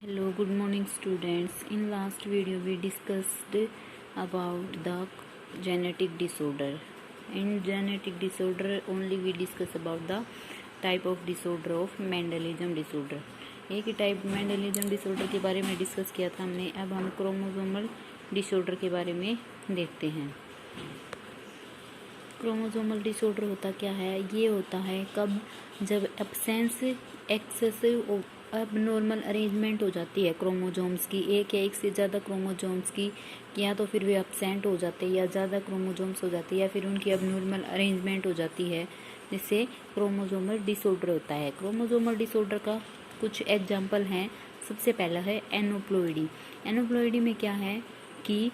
Hello, good morning students. In last video we discussed about the genetic disorder. In genetic disorder only we discuss about the type of disorder of Mendelian disorder. एक ही type Mendelism disorder के बारे में discuss किया था हमने. अब हम chromosomal disorder के बारे में देखते हैं. क्रोमोसोमल डिसऑर्डर होता क्या है? ये होता है कब जब एब्सेंस एक्सेसिव अब नॉर्मल अरेंजमेंट हो जाती है क्रोमोसोम्स की, एक या एक से ज़्यादा क्रोमोसोम्स की, या तो फिर वे एब्सेंट हो जाते हैं या ज़्यादा क्रोमोसोम्स हो जाती है या फिर उनकी अब नॉर्मल अरेंजमेंट हो जाती है, जिससे क्रोमोसोमल डिसऑर्डर होता है. क्रोमोसोमल डिसऑर्डर का कुछ एग्जाम्पल हैं. सबसे पहला है एनोप्लॉइडी. एनोप्लॉइडी में क्या है कि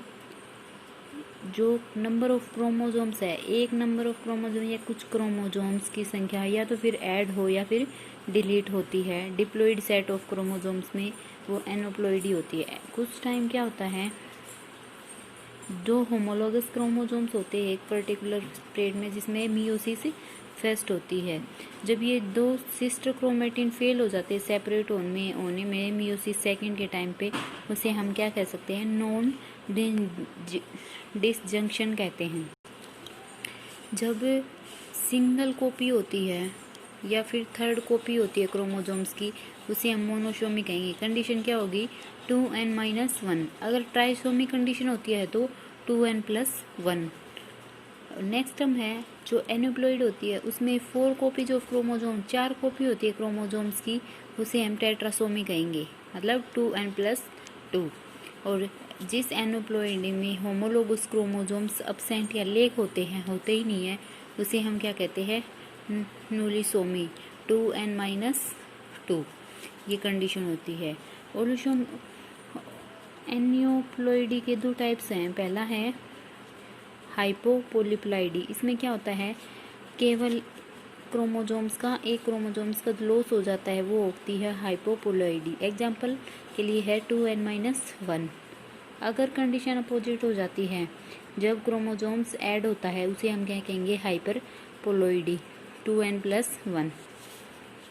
जो नंबर ऑफ क्रोमोसोम्स है, एक नंबर ऑफ क्रोमोसोम या कुछ क्रोमोसोम्स की संख्या या तो फिर ऐड हो या फिर डिलीट होती है. डिप्लॉइड सेट ऑफ क्रोमोसोम्स में वो एनोप्लॉइडी होती है. कुछ टाइम क्या होता है, जो होमोलोगस क्रोमोसोम्स होते हैं एक पर्टिकुलर स्टेट में जिसमें मियोसिस फेस्ट होती है, जब ये दो सिस्टर क्रोमेटिन फेल हो जाते हैं सेपरेट होने में मियोसिस सेकंड के टाइम पे, उसे हम क्या कह सकते हैं? नॉन डिसजंक्शन कहते हैं. जब सिंगल कॉपी होती है या फिर थर्ड कॉपी होती है क्रोमोसोम्स की, उसे हम मोनोसोमी कहेंगे. कंडीशन क्या होगी? 2n-1. अगर ट्राइसोमी कंडीशन होती है तो 2n+1. नेक्स्ट टर्म है जो एनोप्लॉइड होती है, उसमें 4 कॉपीज ऑफ क्रोमोसोम, 4 कॉपी होती है क्रोमोसोम्स की, उसे हम टेट्रासोमी कहेंगे, मतलब 2n+2. और जिस एनोप्लॉइड में होमोलोगस क्रोमोसोम्स अब्सेंट या लेक होते ही नहीं है, उसे हम क्या कहते हैं? नूलिसोमी, 2n-2. ये कंडीशन होती है. और एनियोप्लॉइडी के 2 टाइप्स हैं. पहला है हाइपोपोलिप्लाइडी. इसमें क्या होता है, केवल क्रोमोसोम्स का एक क्रोमोसोम्स का लॉस हो जाता है, वो होती है हाइपोपोलॉइडी. एग्जाम्पल के लिए है 2n-1. अगर कंडीशन अपोजिट हो जाती है, जब क्रोमोसोम्स ऐड होता है, उसे हम क्या कहेंगे? हाइपरपोलॉइडी, 2n+1.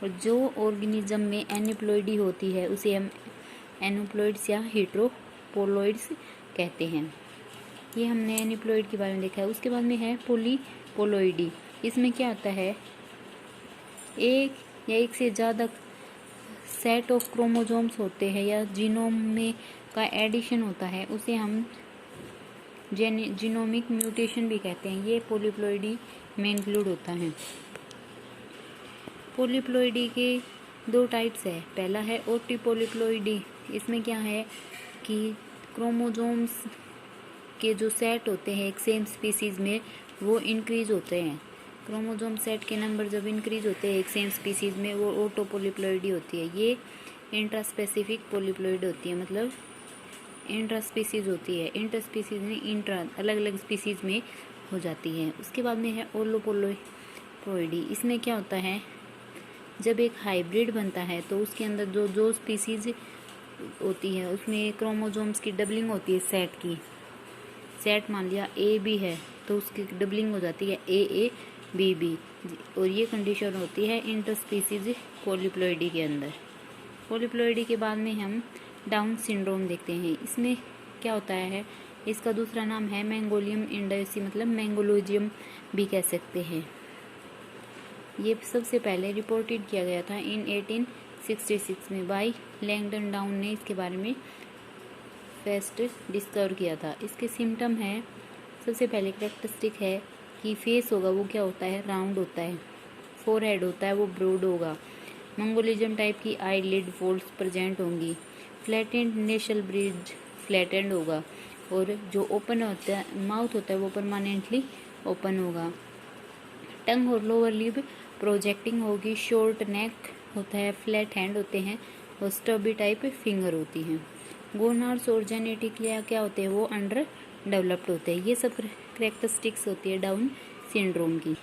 और जो ऑर्गेनिज्म में एनिप्लॉइडी होती है उसे हम एनोप्लॉइड्स या हेट्रोपोलॉइड्स कहते हैं. ये हमने एनिप्लॉइड के बारे में देखा है. उसके बाद में है पॉलीपोलॉइडी. इसमें क्या होता है, एक या एक से ज़्यादा सेट ऑफ क्रोमोसोम्स होते हैं या जीनोम में का एडिशन होता है, उसे हम जीनोमिक म्यूटेशन भी कहते हैं. ये पॉलीप्लॉइडी में इंक्लूड होता है. पॉलीप्लॉइडी के 2 टाइप्स है. पहला है ओटीपोलीप्लॉइडी. इसमें क्या है कि क्रोमोसोम्स के जो सेट होते हैं एक सेम स्पीसीज में, वो इंक्रीज होते हैं. क्रोमोसोम सेट के नंबर जब इंक्रीज होते हैं एक सेम स्पीसीज में, वो ओटोपोलीप्लॉइडी होती है. ये इंट्रास्पेसिफिक पोलीप्लॉइड होती है, मतलब इंट्रास्पीसीज होती है. इंटरस्पीसीज में अलग अलग स्पीसीज में हो जाती है. उसके बाद में है ओलोपोलीप्लॉइडी. इसमें क्या होता है, जब एक हाइब्रिड बनता है तो उसके अंदर जो स्पीसीज होती है उसमें क्रोमोसोम्स की डबलिंग होती है. सेट की, सेट मान लिया ए बी है तो उसकी डबलिंग हो जाती है ए बी बी. और ये कंडीशन होती है इंटरस्पीसीज पॉलीप्लॉइडी के अंदर. पॉलीप्लॉइडी के बाद में हम डाउन सिंड्रोम देखते हैं. इसमें क्या होता है, इसका दूसरा नाम है मैंगोलियम इंडाइसी, मतलब मैंगोलोजियम भी कह सकते हैं. ये सबसे पहले रिपोर्टेड किया गया था इन 1866 में बाय लैंगडन डाउन ने इसके बारे में फर्स्ट डिस्कवर किया था. इसके सिम्टम है, सबसे पहले कैरेक्टरिस्टिक है कि फेस होगा वो क्या होता है? राउंड होता है. फोरहेड होता है वो ब्रॉड होगा. मंगोलिज्म टाइप की आईलिड फोल्ड्स प्रेजेंट होंगी. फ्लैटेंड नेशल ब्रिज फ्लैटेंड होगा. और जो ओपन होता है माउथ होता है वो परमानेंटली ओपन होगा. टंग और लोअर लिप प्रोजेक्टिंग होगी. शॉर्ट नेक होता है. फ्लैट हैंड होते हैं और स्टबी टाइप फिंगर होती हैं. गोनार्ड्स और जेनेटिक क्या होते हैं, वो अंडर डेवलप्ड होते हैं. ये सब करेक्टरिस्टिक्स होती है डाउन सिंड्रोम की.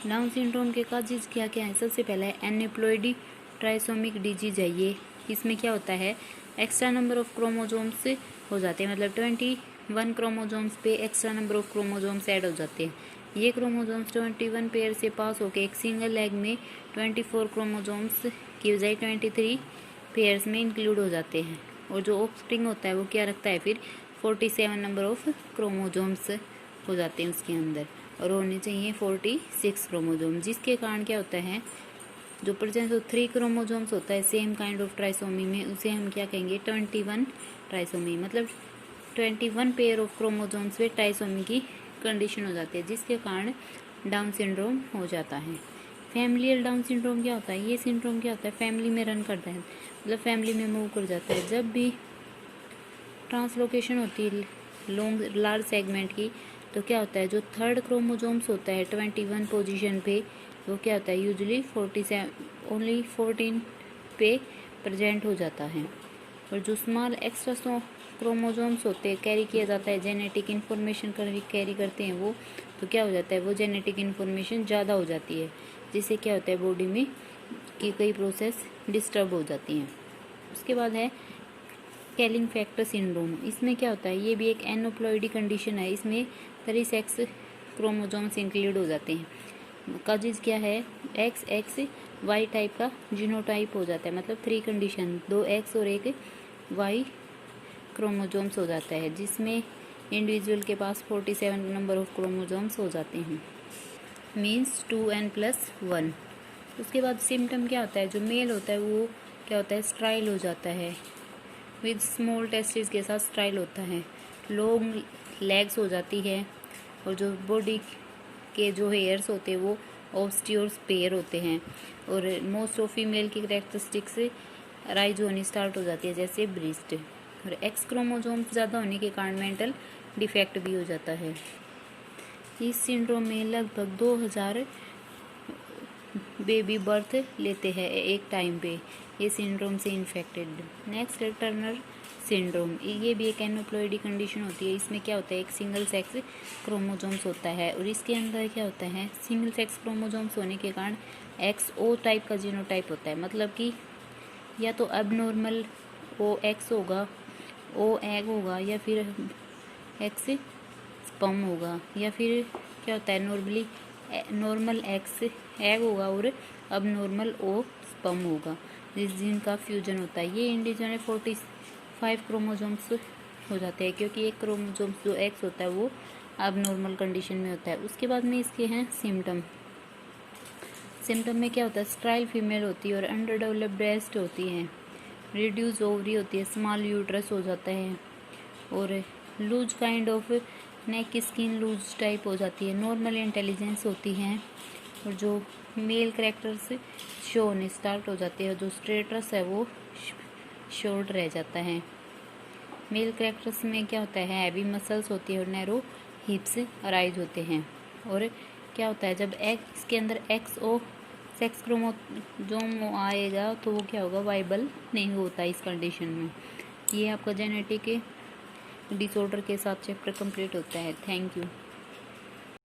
डाउन सिंड्रोम के काजेज क्या क्या है? सबसे पहला है एनिप्लॉइडी ट्राइसोमिक डिजीज है. ये इसमें क्या होता है, एक्स्ट्रा नंबर ऑफ क्रोमोसोम्स हो जाते हैं, मतलब 21 क्रोमोसोम्स पे extra number of chromosomes add हो जाते हैं. ये क्रोमोसोम्स 21 पेयर से पास होकर एक सिंगल एग में 24 क्रोमोसोम्स की बजाय 23 पेयर्स में इंक्लूड हो जाते हैं। और जो ऑफस्प्रिंग होता है वो क्या रखता है, फिर 47 नंबर ऑफ क्रोमोजोम्स हो जाते हैं उसके अंदर, और होने चाहिए 46 क्रोमोजोम, जिसके कारण क्या होता है, जो प्रेजेंस ऑफ 3 क्रोमोजोम्स होता है सेम काइंड ऑफ ट्राइसोमी में, उसे हम क्या कहेंगे, 21 ट्राइसोमी, मतलब 21 पेयर ऑफ क्रोमोजोम्स में ट्राइसोमी की कंडीशन हो जाती है, जिसके कारण डाउन सिंड्रोम हो जाता है। फैमिलियल डाउन सिंड्रोम क्या होता है, ये सिंड्रोम क्या होता है, फैमिली में रन करता है, मतलब फैमिली में मूव कर जाता है। जब भी ट्रांसलोकेशन होती है लॉन्ग लार्ज सेगमेंट की, तो क्या होता है, जो थर्ड क्रोमोजोम्स होता है 21 पोजीशन पे, वो क्या होता है, यूजुअली 47 ओनली 14 पे प्रेजेंट हो जाता है। और जो स्मॉल एक्स्ट्रा क्रोमोजोम्स होते हैं, कैरी किया जाता है, जेनेटिक इन्फॉर्मेशन कैरी करते हैं वो, तो क्या हो जाता है, वो जेनेटिक इन्फॉर्मेशन ज़्यादा हो जाती है, जिससे क्या होता है, बॉडी में की कई प्रोसेस डिस्टर्ब हो जाती हैं। उसके बाद है केलिंग-फैक्टर सिंड्रोम। इसमें क्या होता है, ये भी एक एनोप्लॉइडी कंडीशन है, इसमें 36 क्रोमोजोम्स इंक्लूड हो जाते हैं। काजेज क्या है, XX Y टाइप का जीनोटाइप हो जाता है, मतलब 3 कंडीशन, 2 X और 1 Y क्रोमोजोम्स हो जाता है, जिसमें इंडिविजुअल के पास 47 नंबर ऑफ क्रोमोजोम्स हो जाते हैं, मीन्स 2n+1। उसके बाद सिम्टम क्या होता है, जो मेल होता है वो क्या होता है, स्ट्राइल हो जाता है, विद स्मॉल टेस्टिस के साथ स्ट्राइल होता है, लॉन्ग लेग्स हो जाती है, और जो बॉडी के जो हेयर्स होते हैं वो ऑब्स्टी और स्पेयर होते हैं, और मोस्ट ऑफ फीमेल की करेक्टरिस्टिक्स राइज होनी स्टार्ट हो जाती है, जैसे ब्रेस्ट। और एक्स क्रोमोजोम्स ज़्यादा होने के कारण मेंटल डिफेक्ट भी हो जाता है। इस सिंड्रोम में लगभग 2000 बेबी बर्थ लेते हैं एक टाइम पे, ये सिंड्रोम से इन्फेक्टेड। नेक्स्ट है टर्नर सिंड्रोम, ये भी एक एनोप्लॉइडी कंडीशन होती है। इसमें क्या होता है, एक सिंगल सेक्स क्रोमोजोम्स होता है, और इसके अंदर क्या होता है, सिंगल सेक्स क्रोमोजोम्स होने के कारण XO टाइप का जीनोटाइप होता है, मतलब कि या तो एबनॉर्मल OX होगा, O एग होगा, या फिर X स्पर्म होगा, या फिर क्या होता है, नॉर्मल X एग होगा और अब नॉर्मल O स्पर्म होगा, जिस जीन का फ्यूजन होता है। ये इंडिविजुअल में 45 क्रोमोजोम्स हो जाते हैं, क्योंकि एक क्रोमोजोम्स जो X होता है वो अब नॉर्मल कंडीशन में होता है। उसके बाद में इसके हैं सिम्टम में क्या होता है, स्ट्राइल फीमेल होती है और अंडर डेवलप्ड ब्रेस्ट होती है, रिड्यूस ओवरी होती है, स्मॉल यूट्रस हो जाता है, और loose kind of neck skin loose type हो जाती है, नॉर्मल इंटेलिजेंस होती है, और जो मेल करेक्टर्स शो होने स्टार्ट हो जाते हैं, जो स्ट्रेटस है वो शॉर्ट रह जाता है। मेल करेक्टर्स में क्या होता है, हैवी मसल्स होती है और नैरो हिप्स अराइज होते हैं। और क्या होता है, जब इसके अंदर XO सेक्स क्रोमोजोम आएगा तो वो क्या होगा, वाइबल नहीं होता इस कंडीशन में। ये आपका जेनेटिक डिसऑर्डर के साथ चैप्टर कंप्लीट होता है। Thank you.